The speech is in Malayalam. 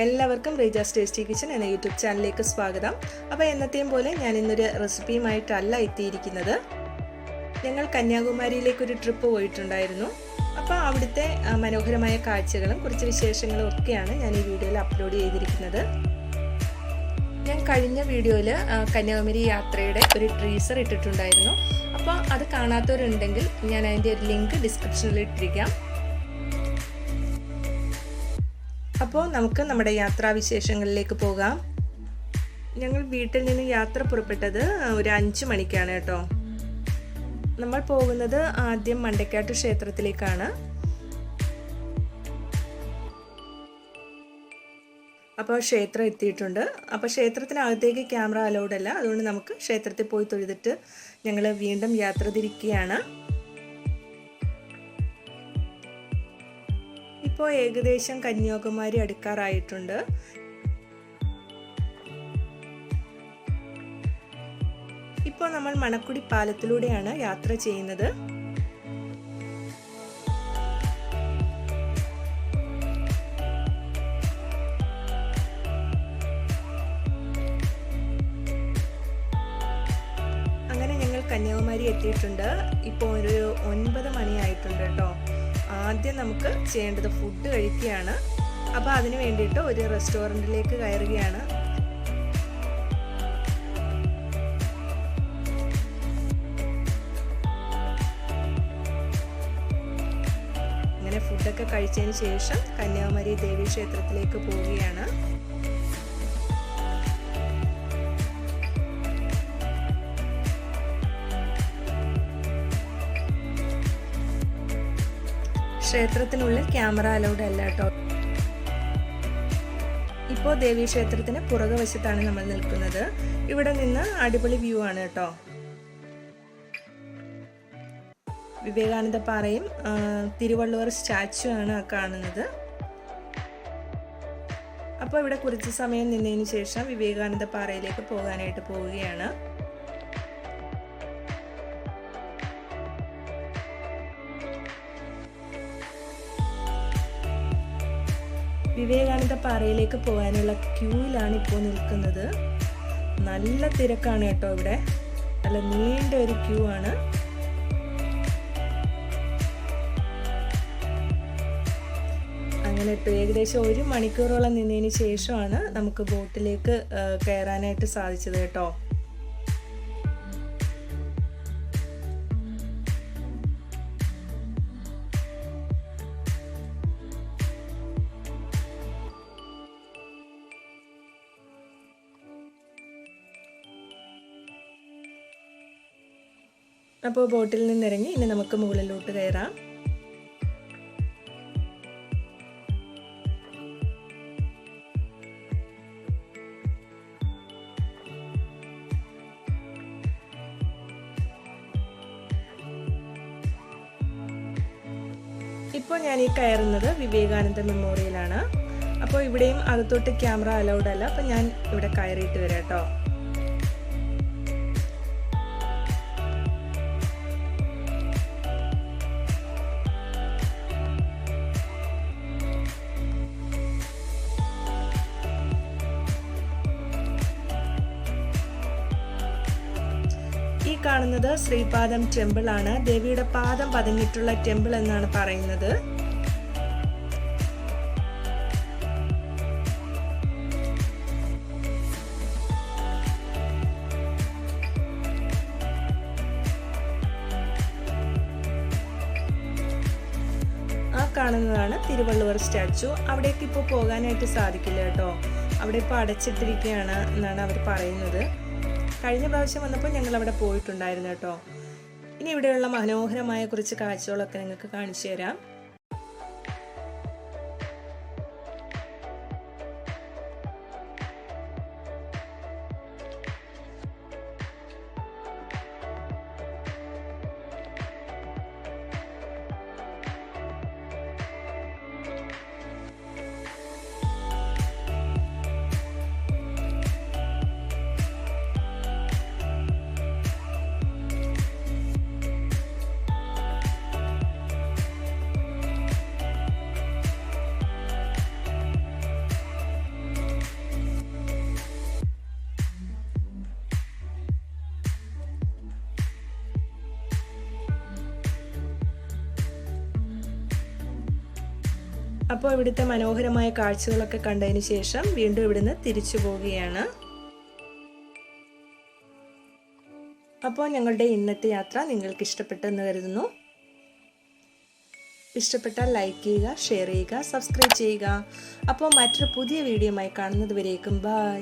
എല്ലാവർക്കും റീജാസ് ടേസ്റ്റി കിച്ചൺ എന്ന യൂട്യൂബ് ചാനലിലേക്ക് സ്വാഗതം. അപ്പോൾ എന്നത്തെയും പോലെ ഞാൻ ഇന്നൊരു റെസിപ്പിയുമായിട്ടല്ല എത്തിയിരിക്കുന്നത്. ഞങ്ങൾ കന്യാകുമാരിയിലേക്കൊരു ട്രിപ്പ് പോയിട്ടുണ്ടായിരുന്നു. അപ്പോൾ അവിടുത്തെ മനോഹരമായ കാഴ്ചകളും കുറച്ച് വിശേഷങ്ങളും ഒക്കെയാണ് ഞാൻ ഈ വീഡിയോയിൽ അപ്ലോഡ് ചെയ്തിരിക്കുന്നത്. ഞാൻ കഴിഞ്ഞ വീഡിയോയിൽ കന്യാകുമാരി യാത്രയുടെ ഒരു ട്രീസർ ഇട്ടിട്ടുണ്ടായിരുന്നു. അപ്പോൾ അത് കാണാത്തവരുണ്ടെങ്കിൽ ഞാൻ അതിൻ്റെ ഒരു ലിങ്ക് ഡിസ്ക്രിപ്ഷനിൽ ഇട്ടിരിക്കാം. അപ്പോൾ നമുക്ക് നമ്മുടെ യാത്രാവിശേഷങ്ങളിലേക്ക് പോകാം. ഞങ്ങൾ വീട്ടിൽ നിന്ന് യാത്ര പുറപ്പെട്ടത് ഒരു 5 മണിക്കാണ് കേട്ടോ. നമ്മൾ പോകുന്നത് ആദ്യം മണ്ടക്കാട്ട് ക്ഷേത്രത്തിലേക്കാണ്. അപ്പോൾ ക്ഷേത്രം എത്തിയിട്ടുണ്ട്. അപ്പോൾ ക്ഷേത്രത്തിനകത്തേക്ക് ക്യാമറ അലൗഡ് അല്ല, അതുകൊണ്ട് നമുക്ക് ക്ഷേത്രത്തിൽ പോയി തൊഴുതിട്ട് ഞങ്ങൾ വീണ്ടും യാത്ര തിരിക്കുകയാണ്. ഇപ്പോൾ ഏകദേശം കന്യാകുമാരി അടുക്കാറായിട്ടുണ്ട്. ഇപ്പോൾ നമ്മൾ മണക്കുടി പാലത്തിലൂടെയാണ് യാത്ര ചെയ്യുന്നത്. അങ്ങനെ ഞങ്ങൾ കന്യാകുമാരി എത്തിയിട്ടുണ്ട്. ഇപ്പോൾ ഒരു 9 മണിയായിട്ടുണ്ട് കേട്ടോ. ആദ്യം നമുക്ക് ചെയ്യേണ്ടത് ഫുഡ് കഴിക്കുകയാണ്. അപ്പോൾ അതിന് വേണ്ടിയിട്ട് ഒരു റെസ്റ്റോറൻറ്റിലേക്ക് കയറുകയാണ്. അങ്ങനെ ഫുഡൊക്കെ കഴിച്ചതിന് ശേഷം കന്യാകുമാരി ദേവി ക്ഷേത്രത്തിലേക്ക് പോവുകയാണ്. ക്ഷേത്രത്തിനുള്ളിൽ ക്യാമറ അലൗഡ് അല്ല കേട്ടോ. ഇപ്പോൾ ദേവീക്ഷേത്രത്തിന് പുറകുവശത്താണ് നമ്മൾ നിൽക്കുന്നത്. ഇവിടെ നിന്ന് അടിപൊളി വ്യൂ ആണ് കേട്ടോ. വിവേകാനന്ദ പാറയും തിരുവള്ളുവർ സ്റ്റാച്ചു ആണ് കാണുന്നത്. അപ്പോൾ ഇവിടെ കുറച്ച് സമയം നിന്നതിന് ശേഷം വിവേകാനന്ദ പാറയിലേക്ക് പോകാനായിട്ട് പോവുകയാണ്. വിവേകാനന്ദ പാറയിലേക്ക് പോകാനുള്ള ക്യൂവിലാണ് ഇപ്പോൾ നിൽക്കുന്നത്. നല്ല തിരക്കാണ് കേട്ടോ. ഇവിടെ നല്ല നീണ്ട ഒരു ക്യൂ ആണ്. അങ്ങനെ ഇപ്പോൾ ഏകദേശം 1 മണിക്കൂറോളം നിന്നതിന് ശേഷമാണ് നമുക്ക് ബോട്ടിലേക്ക് കയറാനായിട്ട് സാധിച്ചത് കേട്ടോ. അപ്പോൾ ബോട്ടിൽ നിന്നിറങ്ങി ഇനി നമുക്ക് മുകളിലോട്ട് കയറാം. ഇപ്പോൾ ഞാൻ ഈ കയറുന്നത് വിവേകാനന്ദ മെമ്മോറിയലാണ്. അപ്പോൾ ഇവിടെയും അകത്തോട്ട് ക്യാമറ അലൗഡ് അല്ല. അപ്പോൾ ഞാൻ ഇവിടെ കയറിയിട്ട് വരാം കേട്ടോ. ഈ കാണുന്നത് ശ്രീപാദം ടെമ്പിൾ ആണ്. ദേവിയുടെ പാദം പതിഞ്ഞിട്ടുള്ള ടെമ്പിൾ എന്നാണ് പറയുന്നത്. ആ കാണുന്നതാണ് തിരുവള്ളുവർ സ്റ്റാച്ചു. അവിടേക്ക് ഇപ്പോൾ പോകാനായിട്ട് സാധിക്കില്ല കേട്ടോ. അവിടെ ഇപ്പോൾ അടച്ചിട്ടിരിക്കുകയാണ് എന്നാണ് അവർ പറയുന്നത്. കഴിഞ്ഞ പ്രാവശ്യം വന്നപ്പോൾ ഞങ്ങൾ അവിടെ പോയിട്ടുണ്ടായിരുന്നു കേട്ടോ. ഇനി ഇവിടെയുള്ള മനോഹരമായ കുറച്ച് കാഴ്ചകളൊക്കെ നിങ്ങൾക്ക് കാണിച്ചു തരാം. അപ്പോൾ ഇവിടുത്തെ മനോഹരമായ കാഴ്ചകളൊക്കെ കണ്ടതിന് ശേഷം വീണ്ടും ഇവിടുന്ന് തിരിച്ചു പോവുകയാണ്. അപ്പോൾ ഞങ്ങളുടെ ഇന്നത്തെ യാത്ര നിങ്ങൾക്ക് ഇഷ്ടപ്പെട്ടെന്ന് കരുതുന്നു. ഇഷ്ടപ്പെട്ടാൽ ലൈക്ക് ചെയ്യുക, ഷെയർ ചെയ്യുക, സബ്സ്ക്രൈബ് ചെയ്യുക. അപ്പോൾ മറ്റൊരു പുതിയ വീഡിയോയുമായി കാണുന്നത് വരേക്കും ബൈ.